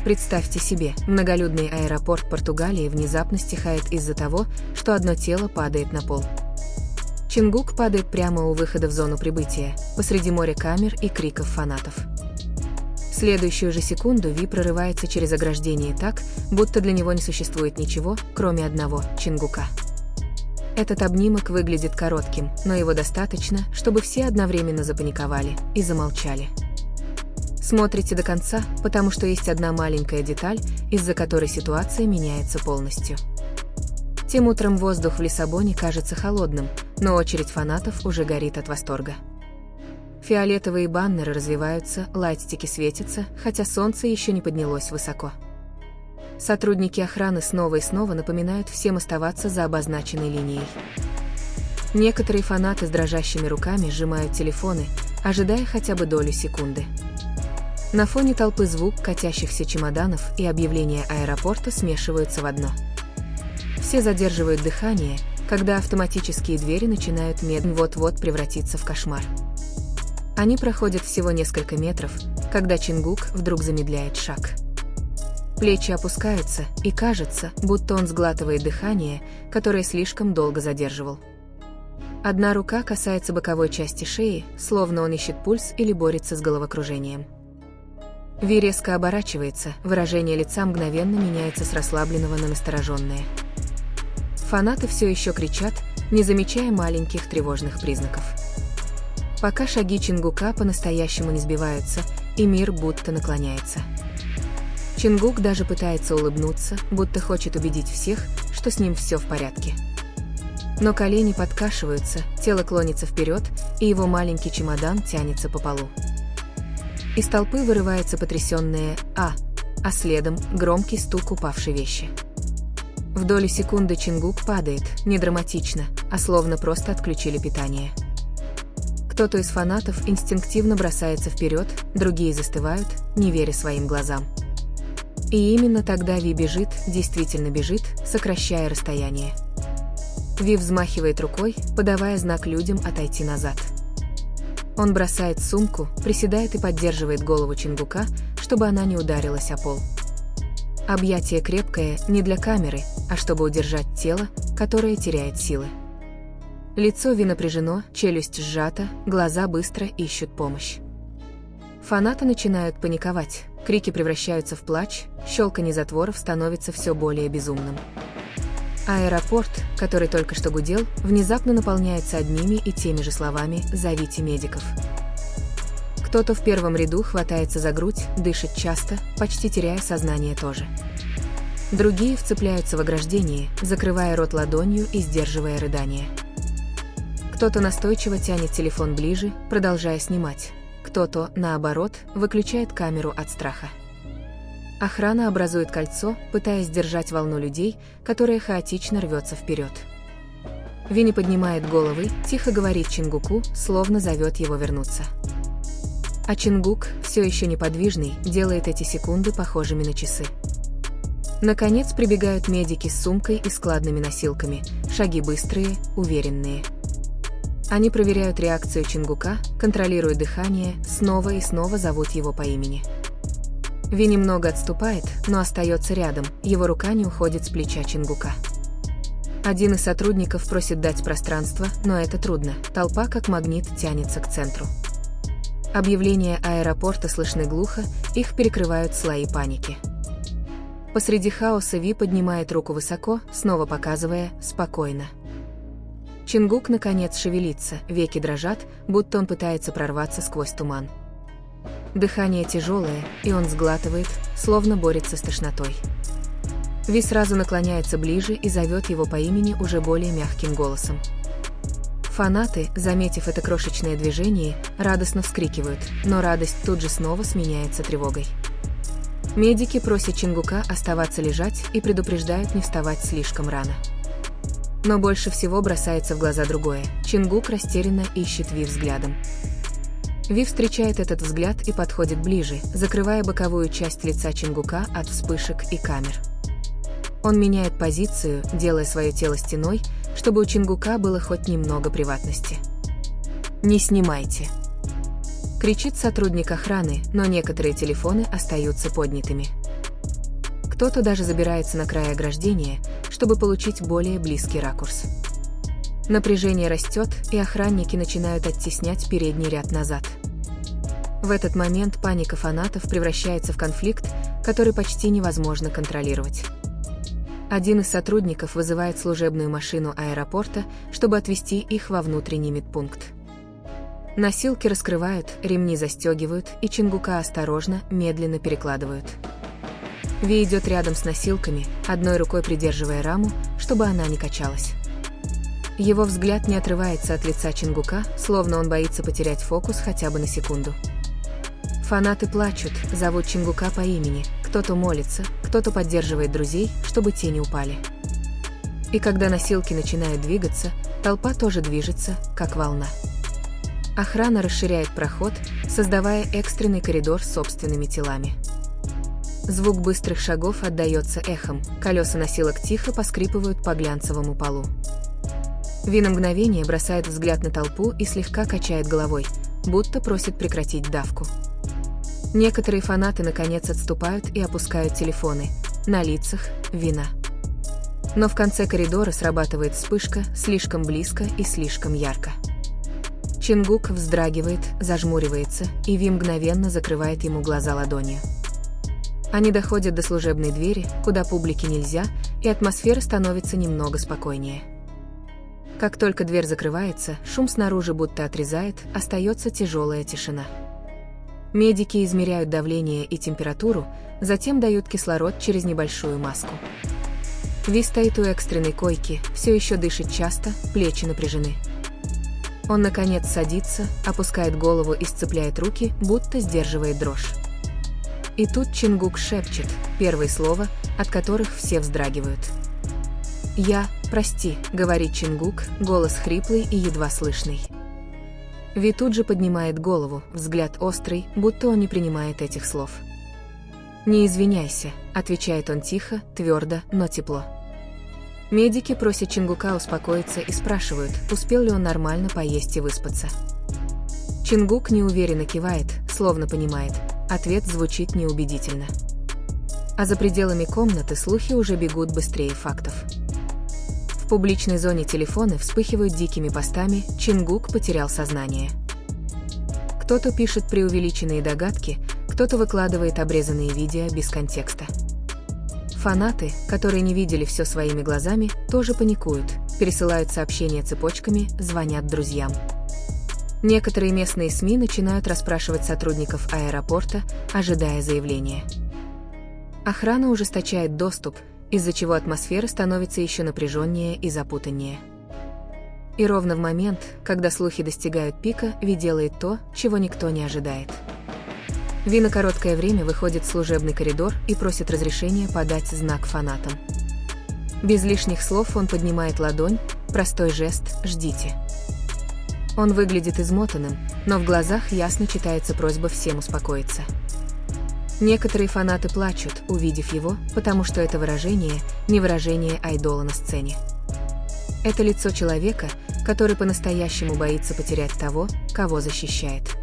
Представьте себе, многолюдный аэропорт Португалии внезапно стихает из-за того, что одно тело падает на пол. Чингук падает прямо у выхода в зону прибытия, посреди моря камер и криков фанатов. В следующую же секунду Ви прорывается через ограждение так, будто для него не существует ничего, кроме одного Чингука. Этот обнимок выглядит коротким, но его достаточно, чтобы все одновременно запаниковали и замолчали. Смотрите до конца, потому что есть одна маленькая деталь, из-за которой ситуация меняется полностью. Тем утром воздух в Лиссабоне кажется холодным, но очередь фанатов уже горит от восторга. Фиолетовые баннеры развиваются, лайтстики светятся, хотя солнце еще не поднялось высоко. Сотрудники охраны снова и снова напоминают всем оставаться за обозначенной линией. Некоторые фанаты с дрожащими руками сжимают телефоны, ожидая хотя бы долю секунды. На фоне толпы звук катящихся чемоданов и объявления аэропорта смешиваются в одно. Все задерживают дыхание, когда автоматические двери начинают медленно вот-вот превратиться в кошмар. Они проходят всего несколько метров, когда Чингук вдруг замедляет шаг. Плечи опускаются, и кажется, будто он сглатывает дыхание, которое слишком долго задерживал. Одна рука касается боковой части шеи, словно он ищет пульс или борется с головокружением. Ви резко оборачивается, выражение лица мгновенно меняется с расслабленного на настороженное. Фанаты все еще кричат, не замечая маленьких тревожных признаков. Пока шаги Чингука по-настоящему не сбиваются, и мир будто наклоняется. Чингук даже пытается улыбнуться, будто хочет убедить всех, что с ним все в порядке. Но колени подкашиваются, тело клонится вперед, и его маленький чемодан тянется по полу. Из толпы вырывается потрясенное а следом громкий стук упавшей вещи. В долю секунды Чингук падает, не драматично, а словно просто отключили питание. Кто-то из фанатов инстинктивно бросается вперед, другие застывают, не веря своим глазам. И именно тогда Ви бежит, действительно бежит, сокращая расстояние. Ви взмахивает рукой, подавая знак людям отойти назад. Он бросает сумку, приседает и поддерживает голову Чингука, чтобы она не ударилась о пол. Объятие крепкое не для камеры, а чтобы удержать тело, которое теряет силы. Лицо Ви напряжено, челюсть сжата, глаза быстро ищут помощь. Фанаты начинают паниковать, крики превращаются в плач, щелканье затворов становится все более безумным. Аэропорт, который только что гудел, внезапно наполняется одними и теми же словами «Зовите медиков». Кто-то в первом ряду хватается за грудь, дышит часто, почти теряя сознание тоже. Другие вцепляются в ограждение, закрывая рот ладонью и сдерживая рыдания. Кто-то настойчиво тянет телефон ближе, продолжая снимать. Кто-то, наоборот, выключает камеру от страха. Охрана образует кольцо, пытаясь сдержать волну людей, которая хаотично рвется вперед. Ви не поднимает головы, тихо говорит Чингуку, словно зовет его вернуться. А Чингук, все еще неподвижный, делает эти секунды похожими на часы. Наконец прибегают медики с сумкой и складными носилками, шаги быстрые, уверенные. Они проверяют реакцию Чингука, контролируют дыхание, снова и снова зовут его по имени. Ви немного отступает, но остается рядом, его рука не уходит с плеча Чингука. Один из сотрудников просит дать пространство, но это трудно, толпа как магнит тянется к центру. Объявления аэропорта слышны глухо, их перекрывают слои паники. Посреди хаоса Ви поднимает руку высоко, снова показывая «спокойно». Чингук наконец шевелится, веки дрожат, будто он пытается прорваться сквозь туман. Дыхание тяжелое, и он сглатывает, словно борется с тошнотой. Ви сразу наклоняется ближе и зовет его по имени уже более мягким голосом. Фанаты, заметив это крошечное движение, радостно вскрикивают, но радость тут же снова сменяется тревогой. Медики просят Чингука оставаться лежать и предупреждают не вставать слишком рано. Но больше всего бросается в глаза другое. Чингук растерянно ищет Ви взглядом. Ви встречает этот взгляд и подходит ближе, закрывая боковую часть лица Чингука от вспышек и камер. Он меняет позицию, делая свое тело стеной, чтобы у Чингука было хоть немного приватности. «Не снимайте!» — кричит сотрудник охраны, но некоторые телефоны остаются поднятыми. Кто-то даже забирается на край ограждения, чтобы получить более близкий ракурс. Напряжение растет, и охранники начинают оттеснять передний ряд назад. В этот момент паника фанатов превращается в конфликт, который почти невозможно контролировать. Один из сотрудников вызывает служебную машину аэропорта, чтобы отвезти их во внутренний медпункт. Носилки раскрывают, ремни застегивают, и Чингука осторожно, медленно перекладывают. Ви идет рядом с носилками, одной рукой придерживая раму, чтобы она не качалась. Его взгляд не отрывается от лица Чингука, словно он боится потерять фокус хотя бы на секунду. Фанаты плачут, зовут Чингука по имени, кто-то молится, кто-то поддерживает друзей, чтобы те не упали. И когда носилки начинают двигаться, толпа тоже движется, как волна. Охрана расширяет проход, создавая экстренный коридор с собственными телами. Звук быстрых шагов отдаётся эхом, колеса носилок тихо поскрипывают по глянцевому полу. Ви на мгновение бросает взгляд на толпу и слегка качает головой, будто просит прекратить давку. Некоторые фанаты наконец отступают и опускают телефоны, на лицах вина. Но в конце коридора срабатывает вспышка, слишком близко и слишком ярко. Чингук вздрагивает, зажмуривается, и Ви мгновенно закрывает ему глаза ладонью. Они доходят до служебной двери, куда публике нельзя, и атмосфера становится немного спокойнее. Как только дверь закрывается, шум снаружи будто отрезает, остается тяжелая тишина. Медики измеряют давление и температуру, затем дают кислород через небольшую маску. Ви стоит у экстренной койки, все еще дышит часто, плечи напряжены. Он, наконец, садится, опускает голову и сцепляет руки, будто сдерживает дрожь. И тут Чингук шепчет, первые слова, от которых все вздрагивают. «Прости», — говорит Чингук, голос хриплый и едва слышный. Ви тут же поднимает голову, взгляд острый, будто он не принимает этих слов. «Не извиняйся», — отвечает он тихо, твердо, но тепло. Медики просят Чингука успокоиться и спрашивают, успел ли он нормально поесть и выспаться. Чингук неуверенно кивает, словно понимает, ответ звучит неубедительно. А за пределами комнаты слухи уже бегут быстрее фактов. В публичной зоне телефоны вспыхивают дикими постами, Чингук потерял сознание. Кто-то пишет преувеличенные догадки, кто-то выкладывает обрезанные видео без контекста. Фанаты, которые не видели все своими глазами, тоже паникуют, пересылают сообщения цепочками, звонят друзьям. Некоторые местные СМИ начинают расспрашивать сотрудников аэропорта, ожидая заявления. Охрана ужесточает доступ, из-за чего атмосфера становится еще напряженнее и запутаннее. И ровно в момент, когда слухи достигают пика, Ви делает то, чего никто не ожидает. Ви на короткое время выходит в служебный коридор и просит разрешения подать знак фанатам. Без лишних слов он поднимает ладонь, простой жест «Ждите». Он выглядит измотанным, но в глазах ясно читается просьба всем успокоиться. Некоторые фанаты плачут, увидев его, потому что это выражение не выражение айдола на сцене. Это лицо человека, который по-настоящему боится потерять того, кого защищает.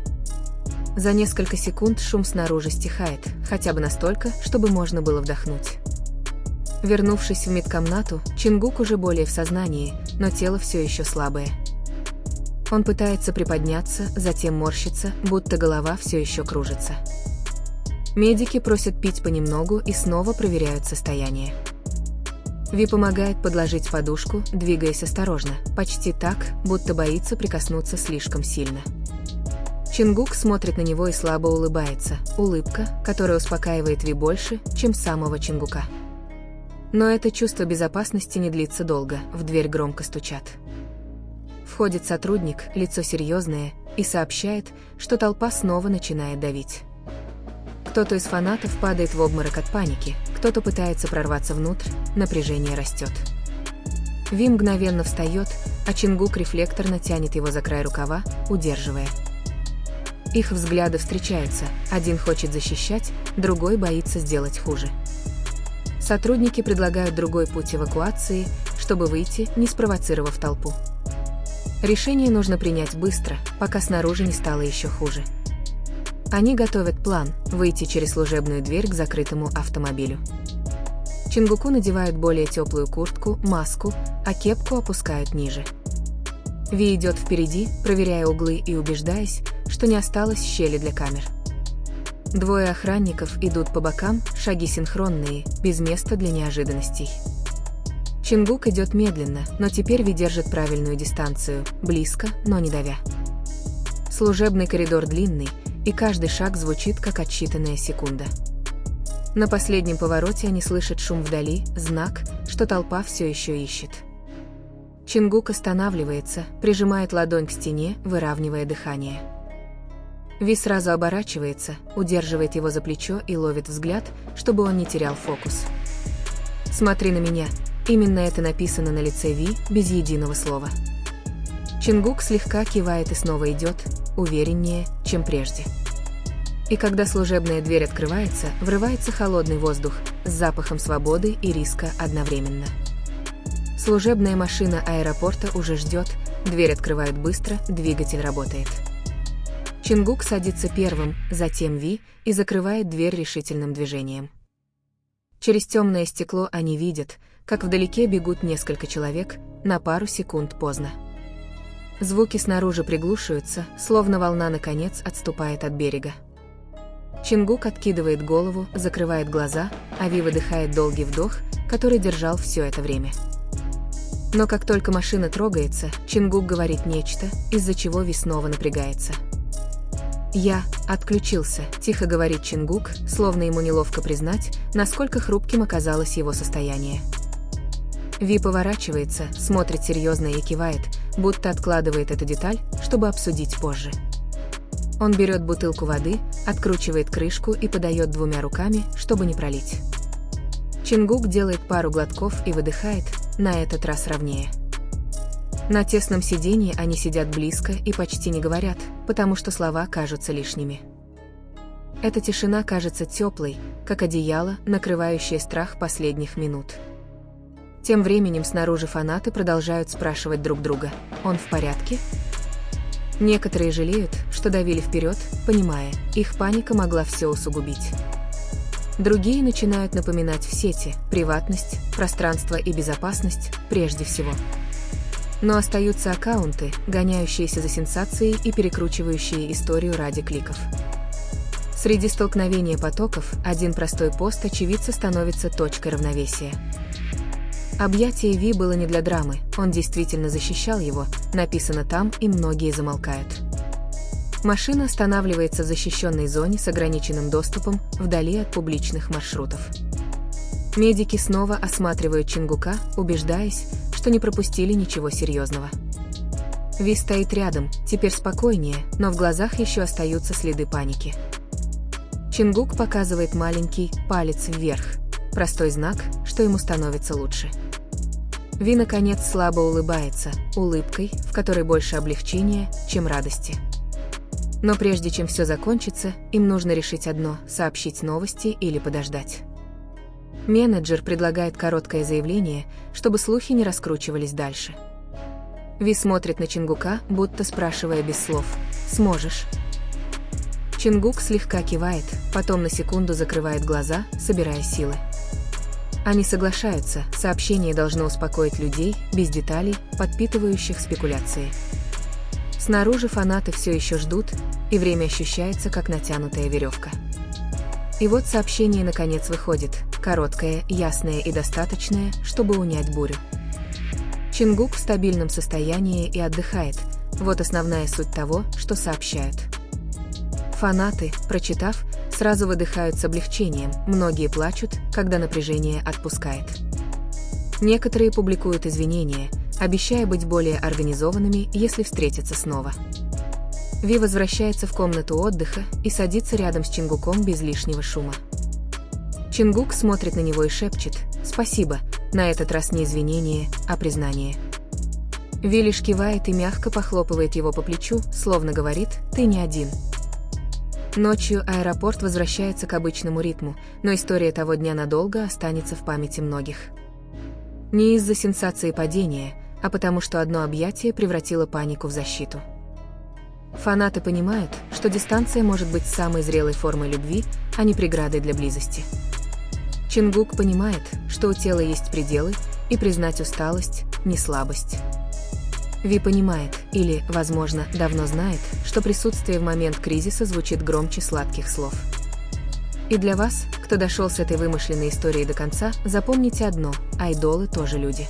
За несколько секунд шум снаружи стихает, хотя бы настолько, чтобы можно было вдохнуть. Вернувшись в медкомнату, Чингук уже более в сознании, но тело все еще слабое. Он пытается приподняться, затем морщится, будто голова все еще кружится. Медики просят пить понемногу и снова проверяют состояние. Ви помогает подложить подушку, двигаясь осторожно, почти так, будто боится прикоснуться слишком сильно. Чингук смотрит на него и слабо улыбается, улыбка, которая успокаивает Ви больше, чем самого Чингука. Но это чувство безопасности не длится долго, в дверь громко стучат. Входит сотрудник, лицо серьезное, и сообщает, что толпа снова начинает давить. Кто-то из фанатов падает в обморок от паники, кто-то пытается прорваться внутрь, напряжение растет. Ви мгновенно встает, а Чингук рефлекторно тянет его за край рукава, удерживая. Их взгляды встречаются, один хочет защищать, другой боится сделать хуже. Сотрудники предлагают другой путь эвакуации, чтобы выйти, не спровоцировав толпу. Решение нужно принять быстро, пока снаружи не стало еще хуже. Они готовят план – выйти через служебную дверь к закрытому автомобилю. Чингуку надевают более теплую куртку, маску, а кепку опускают ниже. Ви идет впереди, проверяя углы и убеждаясь, что не осталось щели для камер. Двое охранников идут по бокам, шаги синхронные, без места для неожиданностей. Чингук идет медленно, но теперь Ви держит правильную дистанцию, близко, но не давя. Служебный коридор длинный, и каждый шаг звучит как отсчитанная секунда. На последнем повороте они слышат шум вдали, знак, что толпа все еще ищет. Чингук останавливается, прижимает ладонь к стене, выравнивая дыхание. Ви сразу оборачивается, удерживает его за плечо и ловит взгляд, чтобы он не терял фокус. «Смотри на меня». Именно это написано на лице Ви, без единого слова. Чингук слегка кивает и снова идет, увереннее, чем прежде. И когда служебная дверь открывается, врывается холодный воздух с запахом свободы и риска одновременно. Служебная машина аэропорта уже ждет, дверь открывают быстро, двигатель работает. Чингук садится первым, затем Ви, и закрывает дверь решительным движением. Через темное стекло они видят, как вдалеке бегут несколько человек, на пару секунд поздно. Звуки снаружи приглушаются, словно волна наконец отступает от берега. Чингук откидывает голову, закрывает глаза, а Ви выдыхает долгий вдох, который держал все это время. Но как только машина трогается, Чингук говорит нечто, из-за чего Ви снова напрягается. «Я отключился», – тихо говорит Чингук, словно ему неловко признать, насколько хрупким оказалось его состояние. Ви поворачивается, смотрит серьезно и кивает, будто откладывает эту деталь, чтобы обсудить позже. Он берет бутылку воды, откручивает крышку и подает двумя руками, чтобы не пролить. Чингук делает пару глотков и выдыхает, на этот раз ровнее. На тесном сиденье они сидят близко и почти не говорят, потому что слова кажутся лишними. Эта тишина кажется теплой, как одеяло, накрывающее страх последних минут. Тем временем снаружи фанаты продолжают спрашивать друг друга: «Он в порядке?». Некоторые жалеют, что давили вперед, понимая, их паника могла все усугубить. Другие начинают напоминать в сети приватность, пространство и безопасность прежде всего. Но остаются аккаунты, гоняющиеся за сенсацией и перекручивающие историю ради кликов. Среди столкновения потоков один простой пост очевидца становится точкой равновесия. Объятие Ви было не для драмы, он действительно защищал его, написано там, и многие замолкают. Машина останавливается в защищенной зоне с ограниченным доступом, вдали от публичных маршрутов. Медики снова осматривают Чингука, убеждаясь, что не пропустили ничего серьезного. Ви стоит рядом, теперь спокойнее, но в глазах еще остаются следы паники. Чингук показывает маленький палец вверх, простой знак, что ему становится лучше. Ви, наконец, слабо улыбается, улыбкой, в которой больше облегчения, чем радости. Но прежде чем все закончится, им нужно решить одно – сообщить новости или подождать. Менеджер предлагает короткое заявление, чтобы слухи не раскручивались дальше. Ви смотрит на Чингука, будто спрашивая без слов: «Сможешь?». Чингук слегка кивает, потом на секунду закрывает глаза, собирая силы. Они соглашаются, сообщение должно успокоить людей, без деталей, подпитывающих спекуляции. Снаружи фанаты все еще ждут, и время ощущается, как натянутая веревка. И вот сообщение наконец выходит, короткое, ясное и достаточное, чтобы унять бурю. Чингук в стабильном состоянии и отдыхает, вот основная суть того, что сообщают. Фанаты, прочитав, сразу выдыхают с облегчением, многие плачут, когда напряжение отпускает. Некоторые публикуют извинения, обещая быть более организованными, если встретятся снова. Ви возвращается в комнату отдыха и садится рядом с Чингуком без лишнего шума. Чингук смотрит на него и шепчет: «Спасибо», на этот раз не извинение, а признание. Ви лишь кивает и мягко похлопывает его по плечу, словно говорит: «Ты не один». Ночью аэропорт возвращается к обычному ритму, но история того дня надолго останется в памяти многих. Не из-за сенсации падения, а потому что одно объятие превратило панику в защиту. Фанаты понимают, что дистанция может быть самой зрелой формой любви, а не преградой для близости. Чингук понимает, что у тела есть пределы, и признать усталость – не слабость. Ви понимает, или, возможно, давно знает, что присутствие в момент кризиса звучит громче сладких слов. И для вас, кто дошел с этой вымышленной историей до конца, запомните одно – айдолы тоже люди.